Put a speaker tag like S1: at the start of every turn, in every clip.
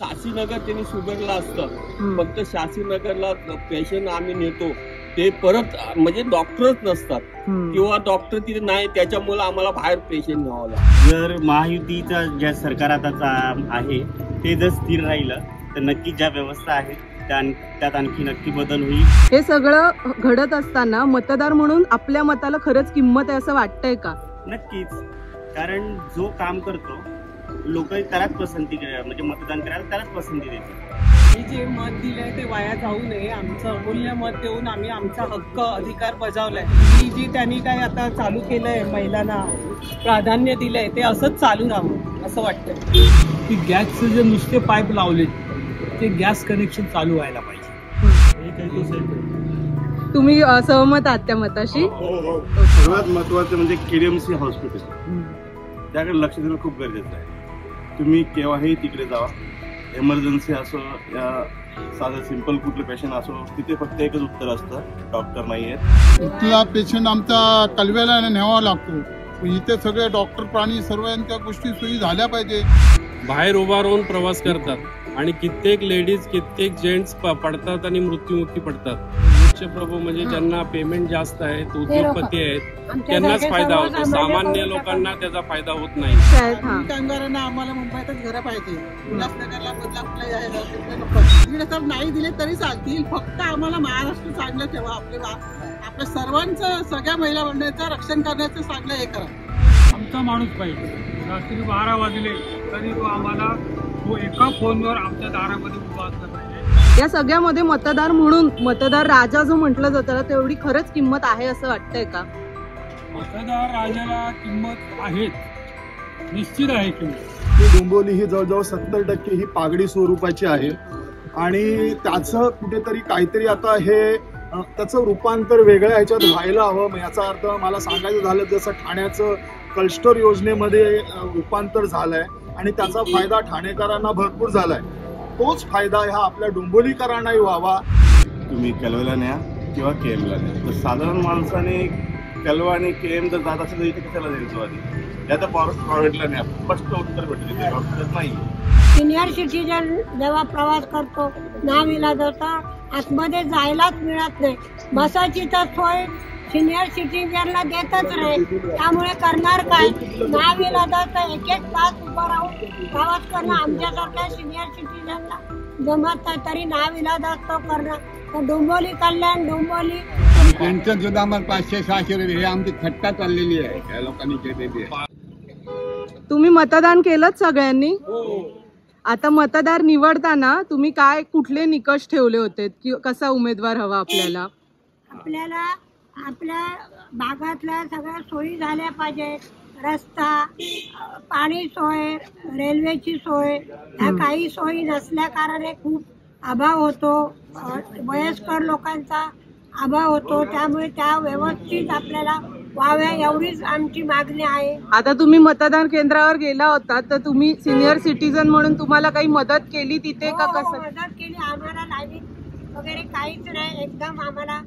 S1: शासीनगर त्यांनी सुधारलं असतं. फक्त शासीनगरला पेशंट आम्ही नेतो ते परत म्हणजे डॉक्टरच नसतात किंवा डॉक्टर तिथे नाही, त्याच्यामुळे आम्हाला बाहेर पेशंट न्यावं लागतं.
S2: जर महायुतीचा ज्या सरकार आता आहे ते जर स्थिर राहिलं तर नक्की ज्या व्यवस्था आहेत त्यात आणखी नक्की बदल होईल.
S3: हे सगळं घडत असताना मतदार म्हणून आपल्या मताला खरंच किंमत आहे असं वाटतंय का?
S2: नक्कीच, कारण जो काम करतो लोक त्यालाच पसंती म्हणजे मतदान करायला त्यालाच पसंती देतात.
S4: मी जे मत दिलंय ते वाया जाऊ नये, आमचं अमूल्य मत देऊन आम्ही आमचा हक्क अधिकार बजावलाय. ही जी त्यांनी काय आता चालू केलंय, महिलांना प्राधान्य दिलंय ते असंच चालू राहावं असं वाटतं.
S5: की गॅसचे जे नुसते पाईप लावले ते गॅस कनेक्शन चालू व्हायला पाहिजे.
S3: तुम्ही सहमत आहात त्या मताशी?
S6: सर्वात महत्वाचं म्हणजे KDMC हॉस्पिटल, त्याकडे लक्ष देणं खूप गरजेचं आहे. तुम्ही केव्हाही तिकडे जावा, एमर्जन्सी असो या साधं सिंपल कुठलं पेशंट असो, तिथे फक्त एकच उत्तर असतं, डॉक्टर नाही आहेत.
S7: इथला पेशंट आमचा कलव्याला न्यावा लागतो. इथे सगळे डॉक्टर प्राणी सर्व त्या गोष्टी सोयी झाल्या पाहिजे.
S8: बाहेर उभा राहून प्रवास करतात आणि कित्येक लेडीज कित्येक जेंट्स पडतात आणि मृत्युमुखी पडतात. प्रभू म्हणजे ज्यांना पेमेंट जास्त आहे, उद्योगपती आहेत, त्यांनाच फायदा होतो, सामान्य लोकांना त्याचा फायदा होत नाही.
S4: कामगारांना आम्हाला मुंबईतच घरं पाहिजे, उल्हासनगरला बदलापूरला जायला नाही दिले तरी चालतील, फक्त आम्हाला महाराष्ट्र चांगलं ठेवा. आपल्या सर्वांचं, सगळ्या महिला मंडळाचं रक्षण करण्याचं चांगलं हे करा.
S5: आमचा माणूस पाहिजे. रात्री 12 वाजले तरी तो आम्हाला एका फोनवर आमच्या दारामध्ये उभा असला पाहिजे.
S3: या सगळ्यामध्ये मतदार म्हणून मतदार राजा जो म्हटलं जातं तेवढी खरंच किंमत आहे असं वाटतंय का?
S5: मतदार राजाला किंमत आहे, निश्चित आहे किंमत.
S9: डोंबिवली ही जवळजवळ 70% ही पागडी स्वरूपाची आहे आणि त्याचं कुठेतरी काहीतरी आता हे त्याचं रूपांतर वेगळ्या ह्याच्यात व्हायला हवं. याचा अर्थ मला सांगायचं झालं जसं ठाण्याचं क्लस्टर योजनेमध्ये रूपांतर झालंय आणि त्याचा फायदा ठाणेकरांना भरपूर झालाय. तोच फायदा हा आपल्या डोंबिवलीकरांनाही व्हावा.
S6: तुम्ही कलव्याला न्या किंवा KMला न्या, तर साधारण माणसाने कलवा आणि KM जर जात असेल तर इथे कशाला जायचं आधी, याचा प्रायव्हेटला न्या, स्पष्ट उत्तर भेटले ते डॉक्टर नाही.
S10: सिनियर सिटीजन जेव्हा प्रवास करतो नाविलाज होता, आतमध्ये जायलाच मिळत नाही. बसाची तर सोय सिनियर सिटीजनला देतच नाही, त्यामुळे करणार काय? नाविलाजाचा एक तास उभं राहून प्रवास करणं आमच्यासारख्या सिनियर सिटीजनला जमत नाही, तरी नाविलाजाच तो करणं. तर डोंबिवली कल्याण, डोंबिवली
S7: पेन्शन सुद्धा आम्हाला 500-600 रुपये हे आमची थट्टा चाललेली आहे त्या लोकांनी केलेली.
S3: तुम्ही मतदान केलं सगळ्यांनी? आता मतदार निवडताना तुम्ही काय कुठले निकष ठेवले होते की कसा उमेदवार हवा आपल्याला?
S10: आपल्याला आपल्या भागातल्या सगळ्या सोयी झाल्या पाहिजेत. रस्ता, पाणी सोय, रेल्वेची सोय, ह्या काही सोयी नसल्या कारणाने खूप अभाव होतो, वयस्कर लोकांचा अभाव होतो. त्यामुळे त्या व्यवस्थित आपल्याला व्हाव्या एवढीच आमची मागणी आहे.
S3: आता तुम्ही मतदान केंद्रावर गेला होता तर तुम्ही सिनियर सिटीजन म्हणून तुम्हाला काही मदत केली तिथे का? कसं
S10: मदत केली? आम्हाला लाईन वगैरे काहीच नाही, एकदम आम्हाला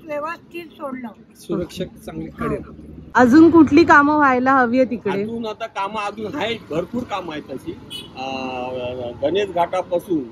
S10: व्यवस्थित सोडलं.
S5: सुरक्षा चांगली कडेल.
S3: अजून कुठली कामं व्हायला हवी आहे तिकडे?
S1: अजून आता कामं अजून आहेत, भरपूर कामं आहेत तशी. गणेश घाटापासून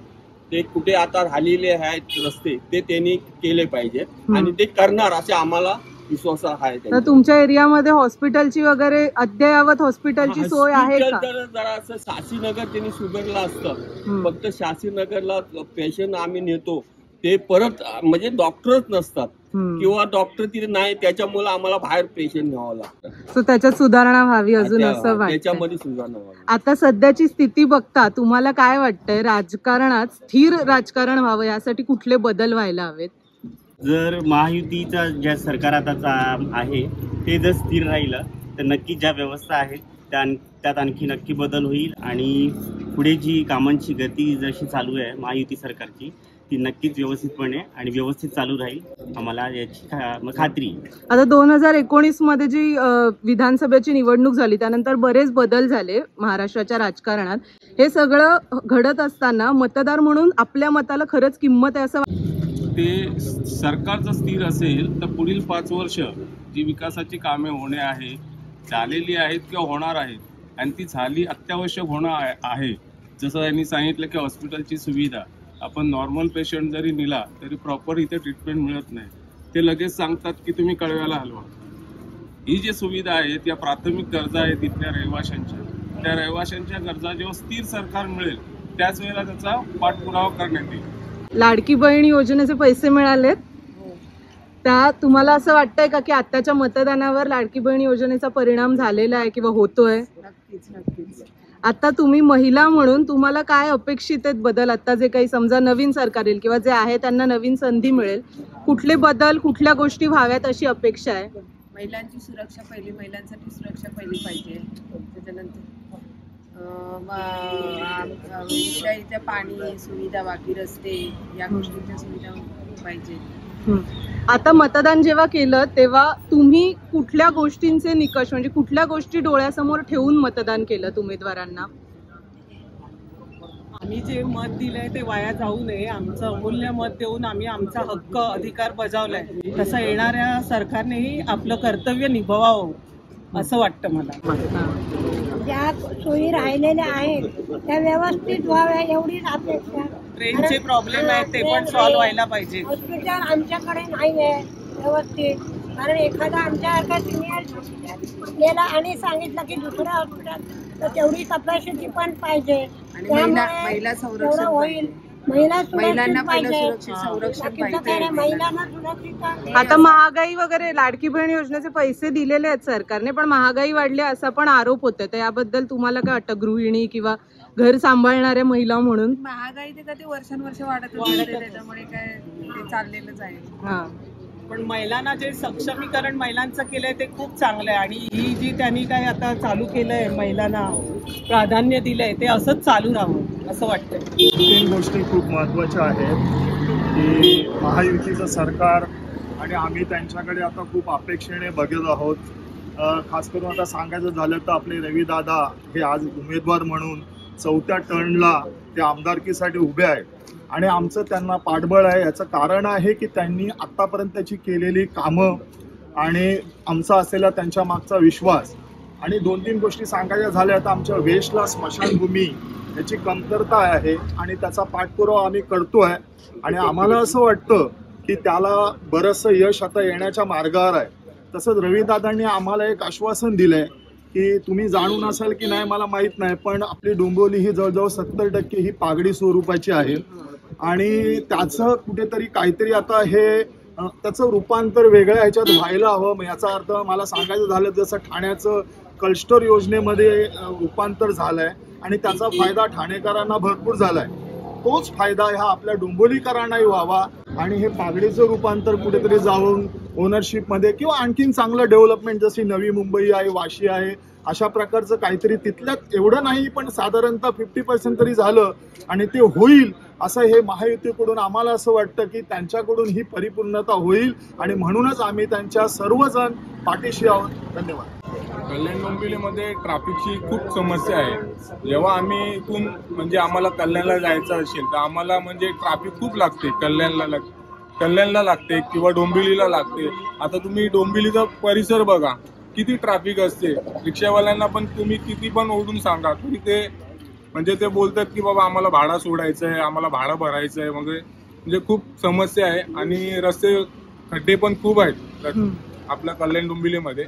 S1: ते कुठे आता झालेले आहेत रस्ते ते त्यांनी केले पाहिजेत आणि ते करणार असे आम्हाला विश्वास आहे.
S3: तर तुमच्या एरियामध्ये हॉस्पिटलची वगैरे अद्ययावत हॉस्पिटलची सोय आहे का?
S1: जरा असं शासीनगर त्यांनी सुधारलं असतं. फक्त शासीनगरला पेशंट आम्ही नेतो ते परत म्हणजे डॉक्टरच नसतात किंवा डॉक्टर तिथे नाही, त्याच्यामुळे आम्हाला बाहेर पेशंट न्यावं लागतं.
S3: सो त्याच्यात सुधारणा व्हावी अजून असं वाटतं.
S1: त्याच्यामध्ये सुधारणा व्हावी.
S3: आता सध्याची स्थिती बघता तुम्हाला काय वाटतंय? राजकारणात स्थिर राजकारण व्हावं यासाठी कुठले बदल व्हायला हवेत?
S2: जर महायुतीचा ज्या सरकार आता आहे ते जर स्थिर राहिलं तर नक्की ज्या व्यवस्था आहेत त्यात आणखी नक्की बदल होईल आणि पुढे जी कामांची गती जशी चालू आहे महायुती सरकारची ती नक्कीच व्यवस्थितपणे आणि व्यवस्थित चालू राहील, आम्हाला याची खात्री.
S3: आता 2019 मध्ये जी विधानसभेची निवडणूक झाली त्यानंतर बरेच बदल झाले महाराष्ट्राच्या राजकारणात. हे सगळं घडत असताना मतदार म्हणून आपल्या मताला खरंच किंमत आहे असं
S8: ते सरकार जर स्थिर असेल तर पुढील 5 वर्ष जी विकासाची कामे होणे आहे, झालेली आहेत किंवा होणार आहेत आणि ती झाली अत्यावश्यक होणं आहे जसं यांनी सांगितलं की हॉस्पिटलची सुविधा आपण नॉर्मल पेशंट जरी नेला तरी प्रॉपर इथे ट्रीटमेंट मिळत नाही. ते लगेच सांगतात की तुम्ही कळव्याला हलवा. ही जी सुविधा आहेत या प्राथमिक गरजा आहेत इथल्या रहिवाशांच्या, त्या रहिवाशांच्या गरजा जेव्हा स्थिर सरकार मिळेल त्याच वेळेला त्याचा पाठपुरावा करण्यात येईल.
S3: लाडकी बहीण योजनेचे पैसे मिळालेत, त्या तुम्हाला असं वाटतंय का की आताच्या मतदानावर लाडकी बहीण योजनेचा परिणाम झालेला आहे किंवा होतोय?
S4: नक्कीच.
S3: आता तुम्ही महिला म्हणून तुम्हाला काय अपेक्षित आहेत बदल? आता जे काही समजा नवीन सरकार येईल किंवा जे आहे त्यांना नवीन संधी मिळेल, कुठले बदल कुठल्या गोष्टी व्हाव्यात अशी अपेक्षा आहे?
S11: महिलांची सुरक्षा पहिली, महिलांसाठी सुरक्षा पहिली पाहिजे. त्याच्यानंतर इथे पाणी सुविधा, बाकी रस्ते या गोष्टींच्या सुविधा पाहिजे.
S3: आता मतदान जेव्हा केलं तेव्हा तुम्ही कुठल्या गोष्टींचे निकष म्हणजे कुठल्या गोष्टी डोळ्यासमोर ठेवून मतदान केलं उमेदवारांना?
S4: आम्ही जे मत दिलंय ते वाया जाऊ नये, आमचं अमूल्य मत देऊन आम्ही आमचा हक्क अधिकार बजावलाय, तसं येणाऱ्या सरकारनेही आपलं कर्तव्य निभवावं असं वाटतं मला.
S10: ज्या सोयी राहिलेल्या आहेत त्या व्यवस्थित व्हाव्या एवढीच अपेक्षा.
S4: ट्रेनचे प्रॉब्लेम आहेत ते पण सॉल्व्ह व्हायला पाहिजे.
S10: हॉस्पिटल आमच्याकडे नाही आहे व्यवस्थित, कारण एखादा आमच्यासारखा सिनियर गेला आणि सांगितलं की दुसरं हॉस्पिटल, तर तेवढी कपॅसिटी पण पाहिजे.
S11: महिला संरक्षण
S10: होईल, महिलांना
S3: आता महागाई वगैरे लाडकी बहीण योजनेचे पैसे दिलेले आहेत सरकारने, पण महागाई वाढली असा पण आरोप होतोय. तर याबद्दल तुम्हाला काय वाटतं, गृहिणी किंवा घर सांभाळणाऱ्या महिला म्हणून?
S11: महागाई ते कधी वर्षानुवर्ष वाढत असते, त्याच्यामुळे काय ते चाललेलंच आहे.
S4: पण महिलांना जे सक्षमीकरण महिलांचं केलंय ते खूप चांगलं आहे, आणि ही जी त्यांनी काय आता चालू केलंय महिलांना प्राधान्य दिलंय ते असंच चालू राहावं असं वाटतंय.
S9: तीन गोष्टी खूप महत्त्वाच्या आहेत की महायुतीचं सरकार आणि आम्ही त्यांच्याकडे आता खूप अपेक्षेने बघत आहोत. खास करून आता सांगायचं झालं तर आपले रविदादा हे आज उमेदवार म्हणून 4थ्या टर्नला ते आमदारकीसाठी उभे आहेत आणि आमचं त्यांना पाठबळ आहे. याचं कारण आहे की त्यांनी आत्तापर्यंतची केलेली कामं आणि आमचा असलेला त्यांच्या मागचा विश्वास. आणि 2-3 गोष्टी सांगायच्या झाल्या तर आमच्या वेस्टला स्मशानभूमी याची कमतरता आहे आणि त्याचा पाठपुरावा आम्ही करतो आहे आणि आम्हाला असं वाटतं की त्याला बरंचसं यश आता येण्याच्या मार्गावर आहे. तसंच रविदादांनी आम्हाला एक आश्वासन दिलं आहे की तुम्ही जाणून असाल की नाही मला माहीत नाही, पण आपली डोंबिवली ही जवळजवळ 70% ही पागडी स्वरूपाची आहे आणि त्याचं कुठेतरी काहीतरी आता हे त्याचं रूपांतर वेगळ्या ह्याच्यात व्हायला हवं. याचा अर्थ मला सांगायचं झालं जसं ठाण्याचं क्लस्टर योजनेमध्ये रूपांतर झालं आहे आणि त्याचा फायदा ठाणेकरांना भरपूर झाला आहे, तोच फायदा हा आपल्या डोंबिवलीकरांनाही व्हावा आणि हे पागडीचं रूपांतर कुठेतरी जाऊन ओनरशिपमध्ये किंवा आणखीन चांगलं डेव्हलपमेंट जशी नवी मुंबई आहे, वाशी आहे, अशा प्रकारचं काहीतरी तिथल्यात एवढं नाही पण साधारणतः 50% तरी झालं आणि ते होईल असं हे महायुतीकडून आम्हाला असं वाटतं की त्यांच्याकडून ही परिपूर्णता होईल आणि म्हणूनच आम्ही त्यांच्या सर्वजण पाठीशी आहोत. धन्यवाद.
S12: कल्याण डोंबिवलीमध्ये ट्रॅफिकची खूप समस्या आहे. जेव्हा आम्ही इथून म्हणजे आम्हाला कल्याणला जायचं असेल तर आम्हाला म्हणजे ट्रॅफिक खूप लागते. कल्याणला लागते किंवा डोंबिवलीला लागते. आता तुम्ही डोंबिवलीचा परिसर बघा किती ट्रॅफिक असते. रिक्षावाल्यांना पण तुम्ही किती पण ओढून सांगा तरी ते म्हणजे ते बोलतात की बाबा आम्हाला भाडं सोडायचं आहे, आम्हाला भाडं भरायचं आहे वगैरे. म्हणजे खूप समस्या आहे आणि रस्ते खड्डे पण खूप आहेत आपल्या कल्याण डोंबिवलीमध्ये.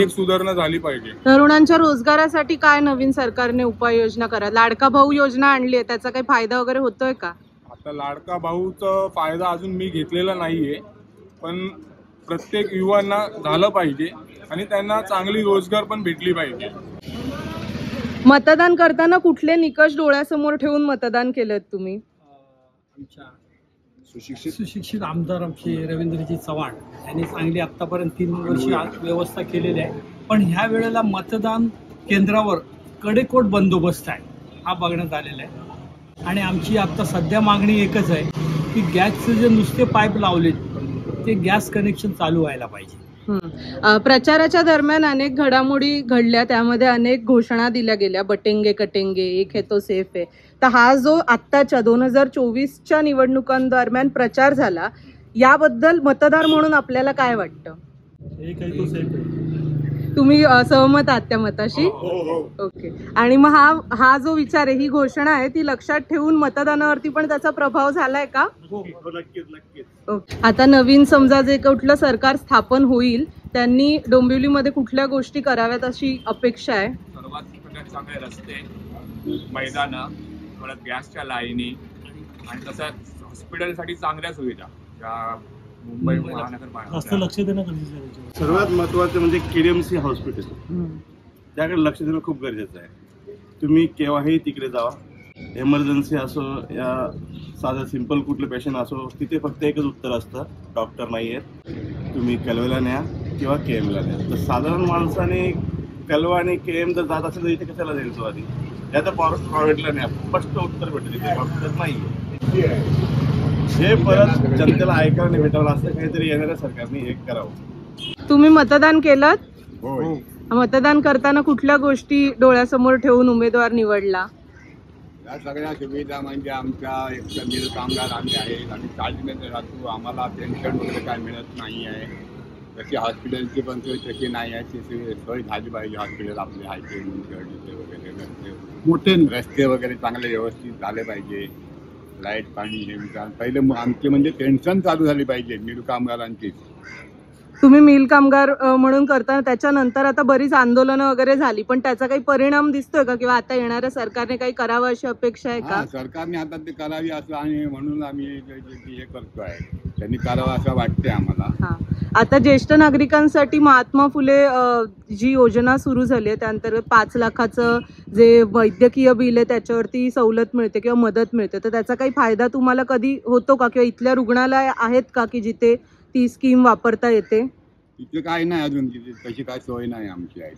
S12: एक सुधारणा झाली पाहिजे.
S3: तरुणांच्या रोजगारासाठी काय नवीन सरकारने उपाययोजना करा? लाडका भाऊ योजना आणली आहे, त्याचा काही फायदा वगैरे होतोय का?
S12: आता लाडका भाऊचा फायदा अजून मी घेतलेला नाहीये, पण प्रत्येक युवांना झालं पाहिजे आणि त्यांना चांगली रोजगार पण भेटली पाहिजे.
S3: मतदान करताना कुठले निकष डोळ्यासमोर ठेवून मतदान केलं तुम्ही?
S5: आमच्या सुशिक्षित आमदार आमचे रवींद्रजी चव्हाण यांनी चांगली आतापर्यंत 3 वर्षी व्यवस्था केलेली आहे, पण ह्या वेळेला मतदान केंद्रावर कडेकोट बंदोबस्त आहे हा बघण्यात आलेला आहे. आणि आमची आता सध्या मागणी एकच आहे की गॅसचे जे नुसते पाईप लावले ते गॅस कनेक्शन चालू व्हायला पाहिजे.
S3: प्रचाराच्या दरम्यान अनेक घडामोडी घडल्या, त्यामध्ये अनेक घोषणा दिल्या गेल्या, बटेंगे कटेंगे, एक है तो सेफ है. तर हा जो आत्ताच्या 2024च्या निवडणुकांदरम्यान प्रचार झाला याबद्दल मतदार म्हणून आपल्याला काय वाटतं?
S5: एक है तो सेफ है.
S3: तुम्ही सहमत आहात त्या मताशी? ओके. आणि मग हा जो विचार आहे, ही घोषणा आहे, ती लक्षात ठेवून मतदानावरती पण त्याचा प्रभाव झालाय का?
S6: नक्कीच.
S3: ओके. आता नवीन समजा जे कुठलं सरकार स्थापन होईल त्यांनी डोंबिवलीमध्ये कुठल्या गोष्टी कराव्यात अशी अपेक्षा आहे?
S13: सर्वात चांगले रस्ते, मैदानं, परत गॅसच्या लाईनी आणि तसंच हॉस्पिटलसाठी चांगल्या सुविधा ज्या मुंबई महानगर
S6: लक्ष देणं गरजेचं आहे. सर्वात महत्वाचं म्हणजे KDMC हॉस्पिटल, त्याकडे लक्ष देणं खूप गरजेचं आहे. तुम्ही केव्हाही तिकडे जावा, एमर्जन्सी असो या साधं सिंपल कुठलं पेशंट असो, तिथे फक्त एकच उत्तर असतं, डॉक्टर नाही आहेत, तुम्ही कलवेला न्या किंवा KMला न्या. तर साधारण माणसाने कलवा आणि KM जर जात असेल तर इथे कशाला जाईल तो आधी? याचा प्रायव्हेटला न्या, स्पष्ट उत्तर भेटेल, इथे डॉक्टर नाही. हे परत जनतेला ऐकायला नाही भेटावं असं काहीतरी येणाऱ्या सरकारने हे करावं.
S3: तुम्ही मतदान केलं? मतदान करताना कुठल्या गोष्टी डोळ्यासमोर ठेवून उमेदवार निवडला?
S14: या सगळ्या सुविधा म्हणजे आमच्या एक मिल कामगार आम्ही आहे, आम्ही चाळीमध्ये राहतो, आम्हाला पेन्शन वगैरे काय मिळत नाही आहे. तशी हॉस्पिटलची पण सोय तशी नाही आहे, ती सोय झाली पाहिजे. हॉस्पिटल आपले हायचे वगैरे
S7: मोठे
S14: रस्ते वगैरे चांगले व्यवस्थित झाले पाहिजे. लाईट पाणी हे पहिले आमचे म्हणजे पेन्शन चालू झाली पाहिजे मिल कामगारांची.
S3: तुम्ही मिल कामगार म्हणून करता, त्याच्यानंतर आता बरीच आंदोलनं वगैरे झाली, पण त्याचा काही परिणाम दिसतोय का किंवा आता येणाऱ्या सरकारने काही करावं अशी अपेक्षा आहे का?
S14: सरकारने आता ते करावी असं आणि म्हणून आम्ही हे करतो आहे, त्यांनी करावं असं वाटतंय आम्हाला.
S3: आता ज्येष्ठ नागरिकांसाठी महात्मा फुले जी योजना सुरू झाली आहे त्याअंतर्गत 5 लाखाचं जे वैद्यकीय बिल आहे त्याच्यावरती सवलत मिळते किंवा मदत मिळते, तर त्याचा काही फायदा तुम्हाला कधी होतो का किंवा इथल्या रुग्णालय आहेत का की जिथे ती स्कीम वापरता येते?
S14: तिथे काय नाही अजून, तिथे तशी काय सोय नाही आमची आहे.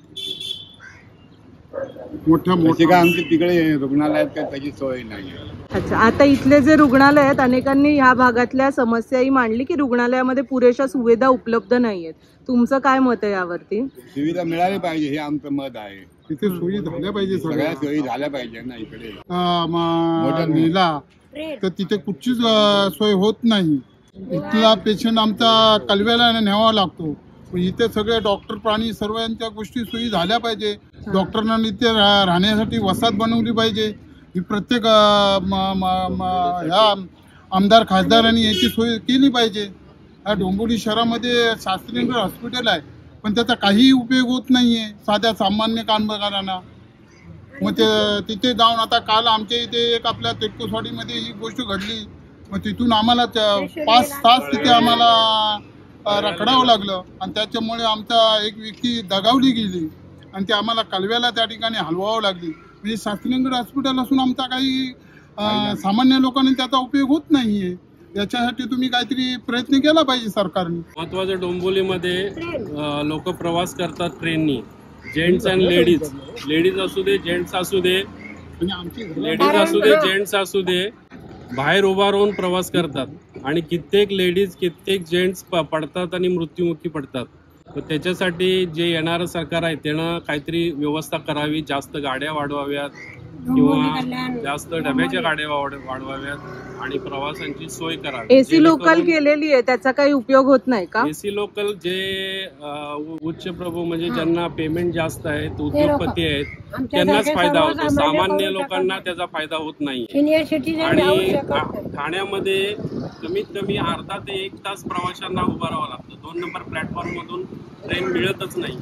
S7: मोठ्या
S14: आमची तिकडे रुग्णालयात काय त्याची सोय नाही.
S3: अच्छा. आता इथले जे रुग्णालय आहेत अनेकांनी ह्या भागातल्या समस्याही मांडली की रुग्णालयामध्ये पुरेशा सुविधा उपलब्ध नाहीयेत. तुमचं काय मत आहे यावरती?
S14: सुविधा मिळाली पाहिजे हे आमचं मत आहे.
S7: तिथे सोयी झाल्या पाहिजे,
S14: सगळ्या सोयी झाल्या पाहिजे ना. इकडे
S7: नेला तर तिथे कुठचीच सोय होत नाही. इथला पेशंट आमचा कलव्याला न्यावा लागतो. इथे सगळे डॉक्टर प्राणी सर्व यांच्या गोष्टी सोयी झाल्या पाहिजे. डॉक्टरांना इथे राहण्यासाठी वसाहत बनवली पाहिजे. ही प्रत्येक ह्या आमदार खासदारांनी याची सोय केली पाहिजे. या डोंबिवली शहरामध्ये शास्त्रीनगर हॉस्पिटल आहे, पण त्याचा काही उपयोग होत नाही आहे साध्या सामान्य कामगारांना. मग ते तिथे जाऊन आता काल आमच्या इथे एक आपल्या तेटकोसवाडीमध्ये ही गोष्ट घडली. मग तिथून आम्हाला 5 तास तिथे आम्हाला रखडावं लागलं आणि त्याच्यामुळे आमचा एक व्यक्ती दगावली गेली आणि ते आम्हाला कलव्याला त्या ठिकाणी हलवावं लागली. म्हणजे शास्त्रीनगर हॉस्पिटल असून आमचा काही सामान्य लोकांनी त्याचा उपयोग होत नाहीये. याच्यासाठी तुम्ही काहीतरी प्रयत्न केला पाहिजे सरकारने.
S8: महत्वाचं डोंबिवलीमध्ये लोक प्रवास करतात ट्रेननी, जेंट्स अँड लेडीज, लेडीज असू दे जेंट्स असू दे, लेडीज असू दे जेंट्स असू दे, बाहेर उभा राहून प्रवास करतात आणि कित्येक लेडीज कित्येक जेंट्स पडतात आणि मृत्युमुखी पडतात. तर त्याच्यासाठी जे येणारं सरकार आहे त्यानं काहीतरी व्यवस्था करावी, जास्त गाड्या वाढवाव्यात किंवा जास्त डब्याच्या गाड्या वाढवाव्यात आणि प्रवासांची सोय करावी.
S3: एसी लोकल केलेली आहे, त्याचा काही उपयोग होत नाही का?
S8: एसी लोकल जे उच्च प्रभू म्हणजे ज्यांना पेमेंट जास्त आहे, उद्योगपती आहेत, त्यांनाच फायदा होतो. सामान्य लोकांना त्याचा फायदा होत नाही. आणि ठाण्यामध्ये कमीत कमी अर्धा ते 1 तास प्रवाशांना उभं राहावं लागतं. 2 नंबर प्लॅटफॉर्म मधून ट्रेन मिळतच नाही,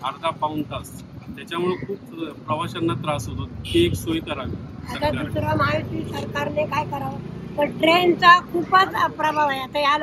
S8: अर्धा पाऊण तास. त्याच्यामुळे खूप प्रवाशांना त्रास होतो. ती एक सोय करावी.
S10: आता दुसरं महायुती सरकारने काय करावं, पण ट्रेनचा खूपच प्रभाव आहे. आता या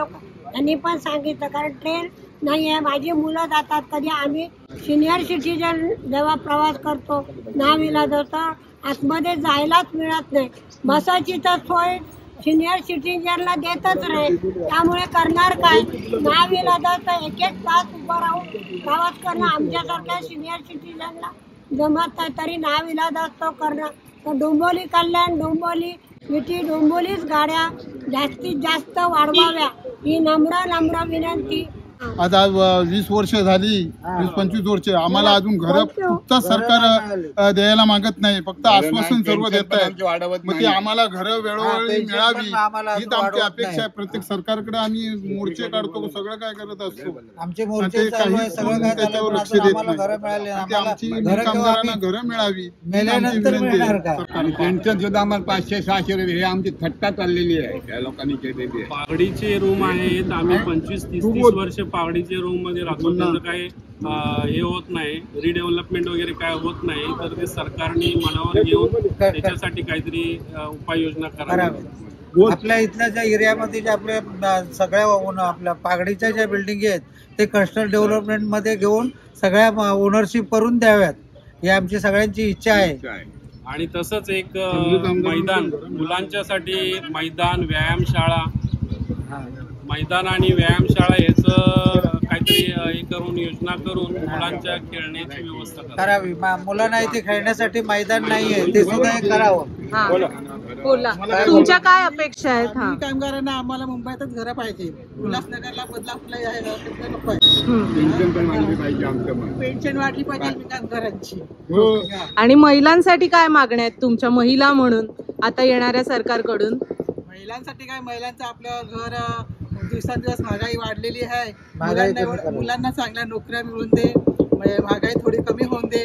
S10: यांनी पण सांगितलं, कारण ट्रेन नाही आहे. माझी मुलं जातात, कधी आम्ही सिनियर सिटीजन जेव्हा प्रवास करतो नाविलाज होतं, आतमध्ये जायलाच मिळत नाही. बसाची तर सोय सिनियर सिटीजनला देतच नाही, त्यामुळे करणार काय? नाविलाजाचं 1-1 तास उभं राहून प्रवास करणं आमच्यासारख्या सिनियर सिटीजनला जमत नाही, तरी नाविलाज तो करणं. तर डोंबिवली कल्याण, डोंबिवली विटी, डोंबिवलीच गाड्या जास्तीत जास्त वाढवाव्या ही नम्र विनंती
S7: आता 20 वर्ष झाली, 20-25 वर्ष आम्हाला अजून घर फक्त सरकार द्यायला मागत नाही, फक्त आश्वासन सर्व देत आहे. मग ते आम्हाला घर वेळोवेळी मिळावी हीच आमची अपेक्षा आहे. प्रत्येक सरकारकडे आम्ही मोर्चे काढतो, सगळं काय करत असतो,
S15: आमचे
S7: ते काही त्याच्यावर लक्ष देत नाही. ते आमची कामगारांना घरं मिळावी
S14: पेन्शन सुद्धा आम्हाला 500-600 रुपये हे आमची थट्टा चाललेली आहे त्या लोकांनी केलेली आहे.
S8: पागडीचे रूम आहेत, आम्ही 25-30 वर्ष पागडीचे रूम मध्ये राहतो, त्याचं काही हे होत नाही, रिडेव्हलपमेंट वगैरे काय होत नाही, तर ते सरकारने मनावर घेऊन त्याच्यासाठी काहीतरी उपाययोजना करावी.
S15: आपल्या इथल्या ज्या एरियामध्ये ज्या आपल्या सगळ्या आपल्या पागडीच्या ज्या बिल्डिंग आहेत ते कस्टल डेव्हलपमेंट मध्ये घेऊन सगळ्या ओनरशिप करून द्याव्यात, ही आमची सगळ्यांची इच्छा आहे.
S8: आणि तसंच एक मैदान मुलांच्यासाठी, मैदान, व्यायामशाळा, मैदान आणि व्यायामशाळा याचं काहीतरी हे करून योजना करून मुलांच्या खेळण्याची व्यवस्था
S15: करावी. मुलांना इथे खेळण्यासाठी मैदान नाहीये, ते सुद्धा हे करावं.
S3: बोला, तुमच्या काय अपेक्षा आहेत?
S4: कामगारांना आम्हाला मुंबईतच घर पाहिजे, उल्हासनगरला बदलापूरला यायला पेन्शन वाढली पाहिजे कामगारांची.
S3: आणि महिलांसाठी काय मागण्या आहेत तुमच्या, महिला म्हणून आता येणाऱ्या सरकारकडून?
S4: महिलांसाठी काय, महिलांचं आपलं घर दिवसांदिवस महागाई वाढलेली आहे, मुलांना चांगल्या नोकऱ्या मिळून दे, महागाई थोडी कमी होऊन दे,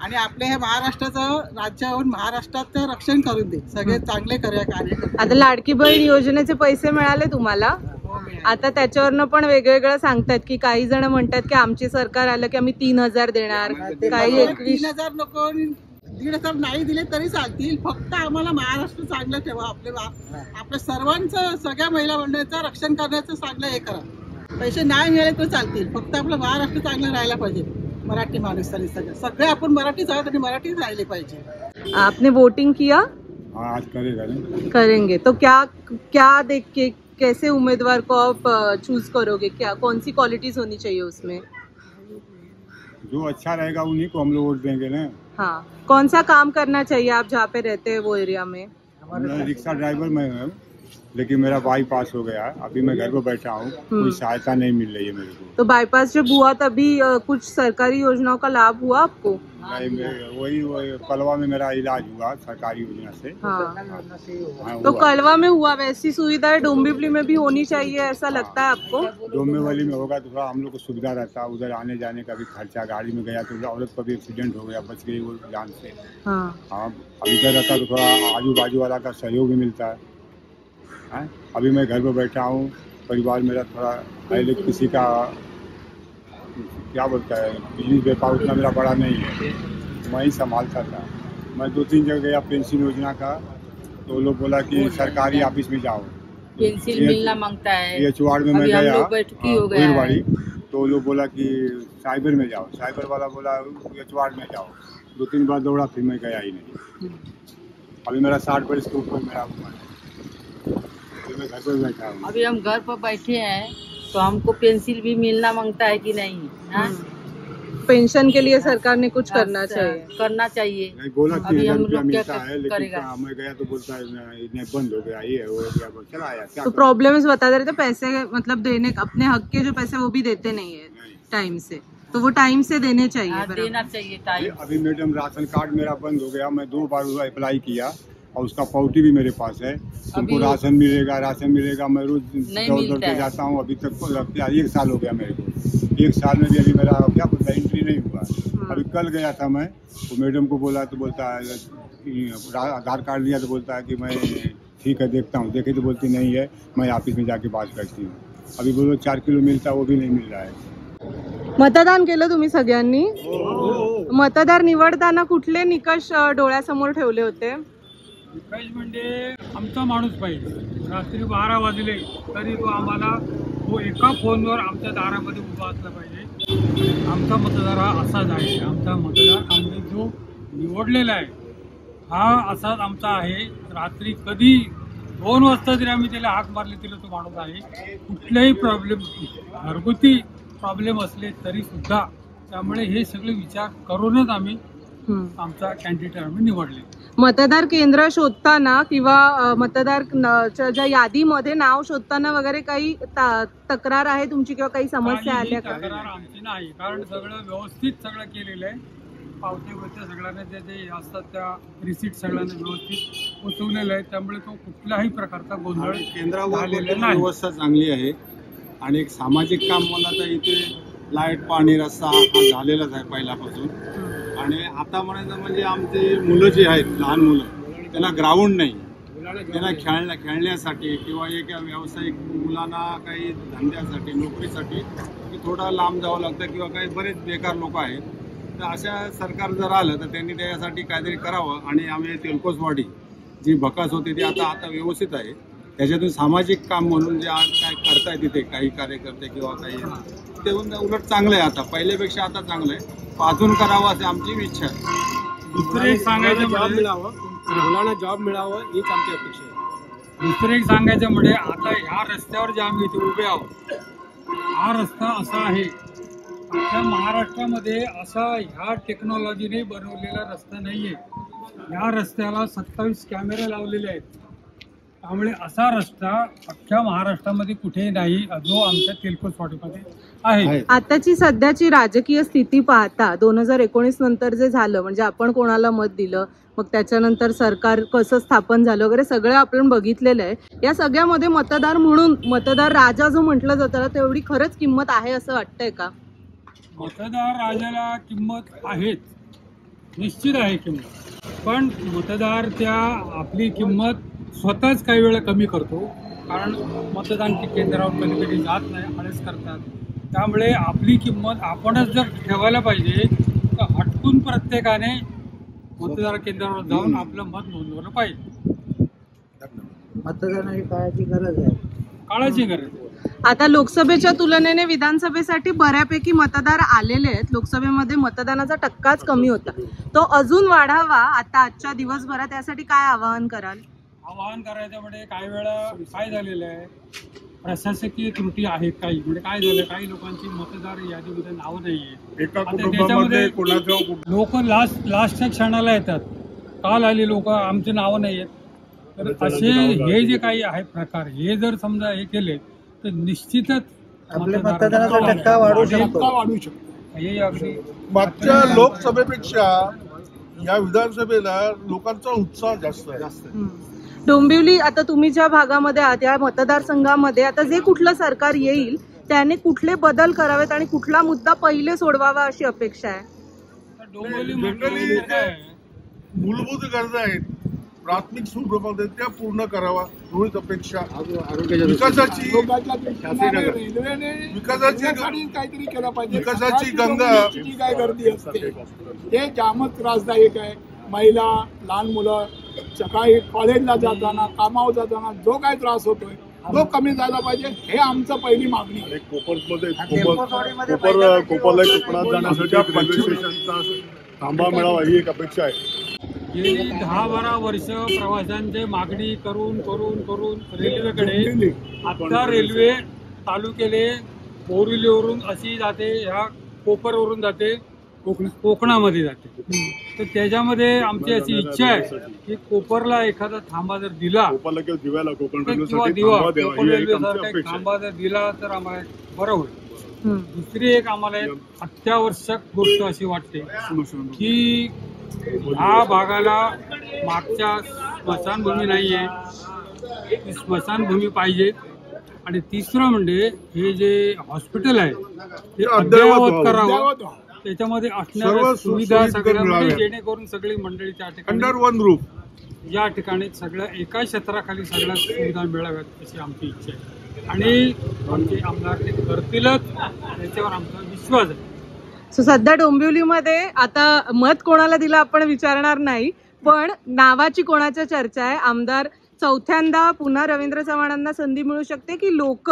S4: आणि आपल्या हे महाराष्ट्राचं राज्य होऊन महाराष्ट्राचं रक्षण करून दे, सगळे चांगले कार्य.
S3: आता लाडकी बहीण योजनेचे पैसे मिळाले तुम्हाला? आता त्याच्यावरनं पण वेगवेगळं सांगतात की काही जण म्हणतात की आमचे सरकार आलं की आम्ही 3000 देणार, काही
S4: 3000 नको, 1,500 नाही दिले तरी चालतील, फक्त आम्हाला महाराष्ट्र चांगलं ठेवा, आपल्या सर्वांचं, सगळ्या महिला मंडळाचं रक्षण करण्याचं चांगलं हे करा. पैसे नाही मिळाले तर चालतील, फक्त आपलं महाराष्ट्र चांगलं राहायला पाहिजे. मराठी माणूस सगळे आपण मराठीच आहोत आणि मराठीच राहिले पाहिजे.
S3: आपने वोटिंग किया?
S14: आज
S3: करेंगे. तो क्या देख के कैसे उम्मीदवार को आप चूज करोगे, क्या कौन सी क्वालिटीज होनी चाहिए उसमें?
S14: जो अच्छा रहेगा उन्हीं को हम लोग वोट देंगे ना.
S3: हाँ, कौन सा काम करना चाहिए आप जहाँ पे रहते हैं वो एरिया में?
S14: रिक्शा ड्राइवर मैं हूँ, लेकिन मेरा बाईपास हो गया, अभी मैं घर पे बैठा हूँ, कोई सहायता नहीं मिल रही है मेरे को.
S3: तो बाईपास जब हुआ तभी कुछ सरकारी योजनाओं का लाभ हुआ आपको?
S14: नहीं, वही कलवा में मेरा इलाज हुआ सरकारी योजना से.
S3: हाँ, तो कलवा में हुआ, वैसी सुविधाएं डोंबिवली में भी होनी चाहिए ऐसा लगता है आपको?
S14: डोंबिवली में होगा तो थोड़ा हम लोग को सुविधा रहता, उधर आने जाने का भी खर्चा, गाड़ी में गया तो औरत का भी एक्सीडेंट हो गया, बच गई वो जान से. हाँ, अब इधर रहता तो थोड़ा आजू बाजू वाला का सहयोग भी मिलता है. अभी मैं घर पे बैठा हूँ, परिवार मेरा थोड़ा पहले किसी का क्या बोलता है बिजनेस व्यापार उतना मेरा बड़ा नहीं है, मैं ही संभालता था. मैं 2-3 जगह गया पेंशन योजना का, तो लोग बोला कि सरकारी ऑफिस में जाओ,
S11: पेंशन मिलना मांगता है.
S14: ये चुवाड़ में मैं गया
S11: भीड़वाड़ी,
S14: तो लोग बोला कि साइबर में जाओ, साइबर वाला बोला ये चुवाड़ में जाओ. 2-3 बार दौड़ा, फिर मैं गया ही नहीं. अभी मेरा 60 वर्ष के ऊपर मेरा घर पर बैठा हूँ.
S11: अभी हम घर पर बैठे हैं तो हमको पेंसिल भी मिलना मांगता है कि नहीं?
S3: पेंशन के लिए सरकार ने कुछ करना चाहिए.
S14: नहीं बोला कि 1000 रुपया मिलता है, लेकिन मैं गया तो बोलता है बंद हो गया, ये हो गया, चला आया.
S3: तो प्रॉब्लम बता रहे थे, पैसे मतलब देने, अपने हक के जो पैसे वो भी देते नहीं है टाइम से, तो वो टाइम से देने चाहिए.
S11: देना चाहिए टाइम.
S14: अभी मैडम राशन कार्ड मेरा बंद हो गया, मैं 2 बार अप्लाई किया और उसका पावती भी मेरे पास है. तुमको राशन मिलेगा, मैं रोज दौड़ के जाता हूँ. अभी तक 1 साल हो गया मेरे को, 1 साल में भी अभी मेरा क्या बोलता है एंट्री नहीं हुआ. अभी कल गया था मैं, तो मैडम को बोला तो बोलता है आधार कार्ड दिया तो बोलता है कि मैं ठीक है देखता हूँ, देखे तो बोलती नहीं है, मैं ऑफिस में जाके बात करती हूँ. अभी बोलो 4 किलो मिलता वो भी नहीं मिल रहा है.
S3: मतदान केलं तुम्ही सगळ्यांनी? मतदार निवडताना कुठले निकष डोळ्यासमोर ठेवले होते?
S5: निकष म्हणजे आमचा माणूस पाहिजे. रात्री 12 वाजले तरी तो आम्हाला एका फोनवर आमच्या दारामध्ये उभा असला पाहिजे. आमचा मतदार हा असाच आहे. आमचा मतदार आम्ही जो निवडलेला आहे हा असाच आमचा आहे. रात्री कधी 2 वाजता जरी आम्ही त्याला हाक मारली तरी तो माणूस आहे. कुठलेही प्रॉब्लेम, घरगुती प्रॉब्लेम असले तरी सुद्धा, त्यामुळे हे सगळे विचार करूनच आम्ही आमचा कॅन्डिडेट आम्ही निवडले.
S3: मतदार केंद्र शोधताना किंवा मतदार ज्या यादीमध्ये नाव शोधताना वगैरे काही तक्रार आहे तुमची किंवा काही समस्या आल्या का?
S5: तक्रार आमची नाही, कारण सगळं व्यवस्थित सगळं केलेलं आहे. पावत्या सगळ्यांना जे असतात त्या रिसीट सगळ्यांना व्यवस्थित पोचवलेलं आहे, त्यामुळे तो कुठल्याही प्रकारचा गोंधळ
S16: केंद्रावर व्यवस्था चांगली आहे. आणि एक सामाजिक काम मला तर इथे लाईट पाणी रस्ता हा झालेलाच आहे पहिल्यापासून. आणि आता म्हणायचं म्हणजे आमचे मुलं जे आहेत लहान मुलं त्यांना ग्राउंड नाही, त्यांना खेळण्यासाठी किंवा एक व्यावसायिक मुलांना काही धंद्यासाठी नोकरीसाठी थोडं लांब जावं लागतं किंवा काही बरेच बेकार लोक आहेत. तर अशा सरकार जर आलं तर त्यांनी त्याच्यासाठी काहीतरी करावं. आणि आम्ही तेलकोसवाडी जी भकास होती ती आता व्यवस्थित आहे. त्याच्यातून सामाजिक काम म्हणून जे आज काय करताय तिथे काही कार्यकर्ते किंवा काही ते उलट चांगलं आहे. आता पहिल्यापेक्षा आता चांगलं आहे. अजून करावं अशी आमची इच्छा आहे.
S5: दुसरं एक सांगायचं
S17: जॉब मिळावं, मुलांना जॉब मिळावं हीच आमची अपेक्षा आहे.
S5: दुसरं एक सांगायचं म्हणजे आता ह्या रस्त्यावर जे आम्ही इथे उभे आहोत, हा रस्ता असा आहे अख्ख्या महाराष्ट्रामध्ये असा ह्या टेक्नॉलॉजीने बनवलेला रस्ता नाहीये. ह्या रस्त्याला 27 कॅमेरे लावलेले आहेत. त्यामुळे असा रस्ता अख्ख्या महाराष्ट्रामध्ये कुठेही नाही जो आमच्या तेलकोसवाडीमध्ये आहे.
S3: आताची सध्याची राजकीय स्थिती पाहता 2019 नंतर जे झालं म्हणजे आपण कोणाला मत दिलं, मग त्याच्यानंतर सरकार कसं स्थापन झालं वगैरे सगळं आपण बघितलेलं आहे. या सगळ्यामध्ये मतदार म्हणून मतदार राजा जो म्हटलं जातं तेवढी खरंच किंमत आहे असं वाटतंय का?
S5: मतदार राजाला किंमत आहेच, निश्चित आहे किंमत. पण मतदार त्या आपली किंमत स्वतःच काही वेळा कमी करतो, कारण मतदान केंद्रावर कधी कधी जात नाही, आळस करतात. त्यामुळे आपली किंमत आपणच जर ठेवायला पाहिजे तर हटकून प्रत्येकाने मतदार केंद्रावर जाऊन आपलं मत नोंदवलं पाहिजे.
S15: मतदानाची काळाची गरज आहे,
S5: काळाची गरज.
S3: आता लोकसभेच्या तुलनेने विधानसभेसाठी बऱ्यापैकी मतदार आलेले आहेत. लोकसभेमध्ये मतदानाचा टक्काच कमी होता, तो अजून वाढावा आता आजच्या दिवसभरात. यासाठी काय आवाहन कराल?
S5: आवाहन करायचं म्हणजे काही वेळा काय झालेलं आहे, प्रशासकीय त्रुटी आहेत. काही म्हणजे काय झालं, काही लोकांची मतदार यादीमध्ये नावं नाहीये. त्याच्यामध्ये लोक लास्टच्या क्षणाला येतात. काल आले लोक आमची नावं नाही आहेत. तर असे हे जे काही आहे प्रकार, हे जर समजा हे केले तर निश्चितच
S15: मतदानाचा टक्का वाढू शकतो.
S5: हे अगदी
S18: मागच्या लोकसभेपेक्षा या विधानसभेला लोकांचा उत्साह जास्त आहे.
S3: डोंबिवली, आता तुम्ही ज्या भागामध्ये आहात या मतदारसंघामध्ये आता जे कुठलं सरकार येईल त्याने कुठले बदल करावेत आणि कुठला मुद्दा पहिले सोडवावा अशी अपेक्षा आहे?
S18: मूलभूत गरजा आहेत, प्राथमिक सुखसुविधा त्या पूर्ण करावा एवढीच अपेक्षा. विकासाची
S17: काहीतरी केलं पाहिजे.
S18: विकासाची गंगा
S17: काय गर्दी असते ते जामच त्रासदायक आहे. महिला, लहान मुलं सकाळी कॉलेजला जाताना, कामावर जाताना जो काय त्रास होतोय तो कमी झाला पाहिजे, हे आमचं पहिली मागणी आहे.
S9: कोकणात जाण्यासाठी रेल्वे स्टेशनचा थांबा मिळावा ही एक अपेक्षा आहे.
S5: गेली 10-12 वर्ष प्रवाशांची मागणी करून करून करून रेल्वेकडे आता रेल्वे चालू केले. बोरिवलीवरून अशी जाते, ह्या कोपरवरून जाते, कोकणामध्ये जाते. तर त्याच्यामध्ये आमची अशी इच्छा आहे की कोपरला एखादा थांबा जर दिला किंवा दिवा कोकण रेल्वेसारखा एक थांबा जर दिला तर आम्हाला बरं होईल. दुसरी एक आम्हाला अत्यावश्यक गोष्ट अशी वाटते की ह्या भागाला मागच्या स्मशानभूमी नाहीये, ती स्मशानभूमी पाहिजे. आणि तिसरं म्हणजे हे जे हॉस्पिटल आहे ते अद्ययावत करावं. त्याच्यामध्ये असणाऱ्या सुविधा सगळ्या जेणेकरून सगळी मंडळी त्या ठिकाणी या ठिकाणी सगळ्या एका क्षेत्राखाली सगळ्या सुविधा मिळाव्यात अशी आमची इच्छा आहे. आणि आमचे आमदार ते करतीलच याच्यावर आमचा विश्वास आहे.
S3: सध्या डोंबिवलीमध्ये आता मत कोणाला दिलं आपण विचारणार नाही, पण नावाची कोणाच्या चर्चा आहे? आमदार चौथ्यांदा पुन्हा रवींद्र चव्हाणांना संधी मिळू शकते की लोक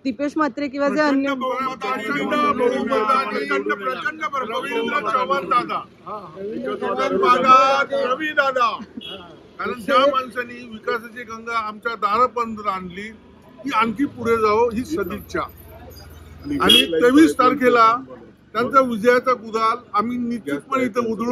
S3: दीपेश म्हात्रे किंवा जे अन्य
S18: रवी दादा, कारण ज्या माणसांनी विकासाची गंगा आमच्या दारापर्यंत आणली ती आणखी पुढे जावं ही सदिच्छा. आणि 23 तारखेला त्यांचा विजयाचा गुलाल आम्ही निश्चितपणे इथं उधळू.